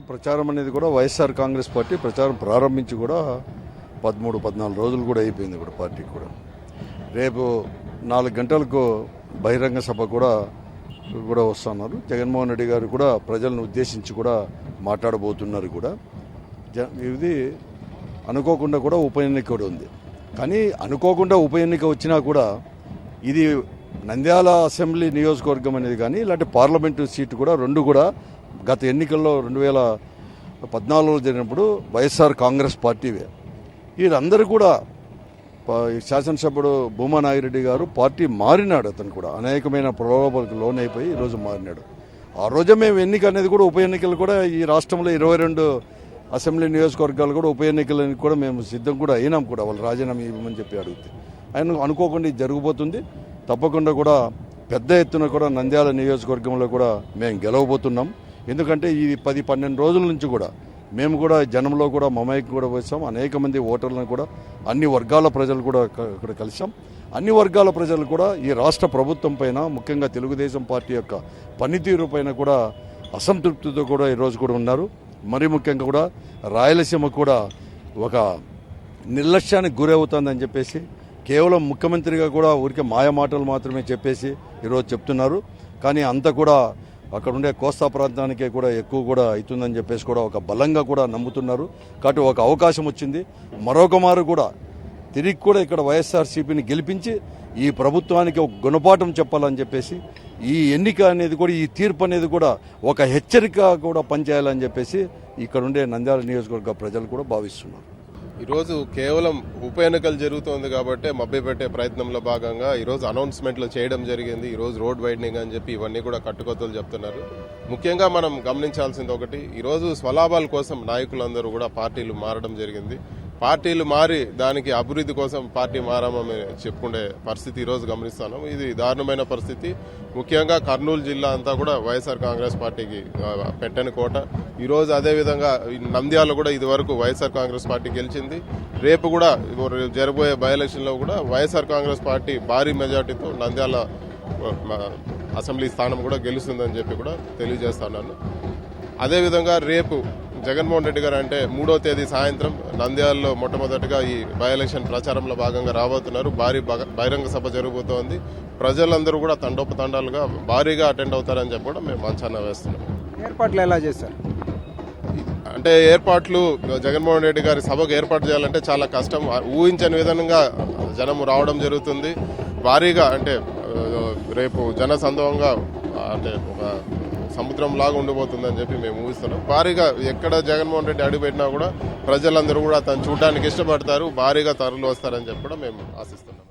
ప్రచారం అనేది కూడా వైఎస్ఆర్ కాంగ్రెస్ పార్టీ ప్రచారం ప్రారంభించి కూడా 13-14 రోజులు కూడా అయిపోయింది కూడా పార్టీకి కూడా. రేపు 4 గంటలకు బహిరంగ సభ కూడా వస్తున్నారు. జగన్మోహన్ రెడ్డి గారు కూడా ప్రజలను ఉద్దేశించి కూడా మాట్లాడబోతున్నారు కూడా. ఇది అనుకోకుండా కూడా ఉప ఎన్నిక కూడా ఉంది. కానీ అనుకోకుండా ఉప ఎన్నిక వచ్చినా కూడా ఇది నంద్యాల అసెంబ్లీ నియోజకవర్గం అనేది కానీ ఇలాంటి పార్లమెంటు సీటు కూడా రెండు కూడా గత ఎన్నికల్లో 2014లో జరిగినప్పుడు వైఎస్ఆర్ కాంగ్రెస్ పార్టీవే. వీరందరూ కూడా శాసనసభ్యుడు భూమా నాగిరెడ్డి గారు పార్టీ మారినాడు. అతను కూడా అనేకమైన ప్రలోభాలకు లోనైపోయి ఈరోజు మారినాడు. ఆ రోజే మేము ఎన్నిక అనేది కూడా ఉప ఎన్నికలు కూడా ఈ రాష్ట్రంలో 22 అసెంబ్లీ నియోజకవర్గాలు కూడా ఉప ఎన్నికలని కూడా మేము సిద్ధం కూడా అయినాం కూడా. వాళ్ళు రాజీనామా ఇవ్వమని చెప్పి అడిగితే ఆయన అనుకోకుండా ఇది జరిగిపోతుంది. తప్పకుండా కూడా పెద్ద ఎత్తున కూడా నంద్యాల నియోజకవర్గంలో కూడా మేము గెలవబోతున్నాం. ఎందుకంటే ఈ 10-12 రోజుల నుంచి కూడా మేము కూడా జనంలో కూడా మమైకి కూడా వచ్చాం. అనేక మంది ఓటర్లను కూడా అన్ని వర్గాల ప్రజలు కూడా ఇక్కడ కలిసాం. అన్ని వర్గాల ప్రజలు కూడా ఈ రాష్ట్ర ప్రభుత్వం పైన ముఖ్యంగా తెలుగుదేశం పార్టీ యొక్క పనితీరు పైన కూడా అసంతృప్తితో కూడా ఈరోజు కూడా ఉన్నారు. మరి ముఖ్యంగా కూడా రాయలసీమ కూడా ఒక నిర్లక్ష్యానికి గురవుతుందని చెప్పేసి కేవలం ముఖ్యమంత్రిగా కూడా ఊరికే మాయమాటలు మాత్రమే చెప్పేసి ఈరోజు చెప్తున్నారు. కానీ అంతా కూడా అక్కడ ఉండే కోస్తా ప్రాంతానికే కూడా ఎక్కువ కూడా అవుతుందని చెప్పేసి కూడా ఒక బలంగా కూడా నమ్ముతున్నారు. కాబట్టి ఒక అవకాశం వచ్చింది. మరొక మారు కూడా తిరిగి కూడా ఇక్కడ వైఎస్ఆర్సీపీని గెలిపించి ఈ ప్రభుత్వానికి ఒక గుణపాఠం చెప్పాలని చెప్పేసి ఈ ఎన్నిక అనేది కూడా ఈ తీర్పు అనేది కూడా ఒక హెచ్చరిక కూడా పనిచేయాలని చెప్పేసి ఇక్కడ ఉండే నంద్యాల నియోజకవర్గ ప్రజలు కూడా భావిస్తున్నారు. ఈరోజు కేవలం ఉప ఎన్నికలు జరుగుతోంది కాబట్టి మభ్యపెట్టే ప్రయత్నంలో భాగంగా ఈరోజు అనౌన్స్మెంట్లు చేయడం జరిగింది. ఈరోజు రోడ్ వైడనింగ్ అని చెప్పి ఇవన్నీ కూడా కట్టుకొత్తలు చెప్తున్నారు. ముఖ్యంగా మనం గమనించాల్సింది ఒకటి, ఈరోజు స్వలాభాల కోసం నాయకులందరూ కూడా పార్టీలు మారడం జరిగింది. పార్టీలు మారి దానికి అభివృద్ధి కోసం పార్టీ మారామని చెప్పుకునే పరిస్థితి ఈరోజు గమనిస్తున్నాం. ఇది దారుణమైన పరిస్థితి. ముఖ్యంగా కర్నూలు జిల్లా అంతా కూడా వైఎస్ఆర్ కాంగ్రెస్ పార్టీకి పెట్టని కోట. ఈరోజు అదేవిధంగా నంద్యాల కూడా ఇది వరకు వైఎస్ఆర్ కాంగ్రెస్ పార్టీ గెలిచింది. రేపు కూడా జరగబోయే బై ఎలక్షన్లో కూడా వైఎస్ఆర్ కాంగ్రెస్ పార్టీ భారీ మెజార్టీతో నంద్యాల అసెంబ్లీ స్థానం కూడా గెలుస్తుందని చెప్పి కూడా తెలియజేస్తున్నాను. అదేవిధంగా రేపు జగన్మోహన్ రెడ్డి గారు అంటే 3వ తేదీ సాయంత్రం నంద్యాలలో మొట్టమొదటిగా ఈ బై ఎలక్షన్ ప్రచారంలో భాగంగా రాబోతున్నారు. భారీ బహిరంగ సభ జరగబోతోంది. ప్రజలందరూ కూడా తండోపతండాలుగా భారీగా అటెండ్ అవుతారని చెప్పి కూడా మేము అంచనా వేస్తున్నాం. ఏర్పాట్లు ఎలా చేశారు అంటే ఏర్పాట్లు జగన్మోహన్ రెడ్డి గారి సభకు ఏర్పాటు చేయాలంటే చాలా కష్టం. ఊహించని విధంగా జనం రావడం జరుగుతుంది. భారీగా అంటే రేపు జనసందోహంగా అంటే ఒక సముద్రం లాగా ఉండిపోతుందని చెప్పి మేము ఊహిస్తున్నాం. భారీగా ఎక్కడ జగన్మోహన్ రెడ్డి అడుగుపెట్టినా కూడా ప్రజలందరూ కూడా తను చూడడానికి ఇష్టపడతారు. భారీగా తరలి వస్తారని చెప్పి కూడా మేము ఆశిస్తున్నాం.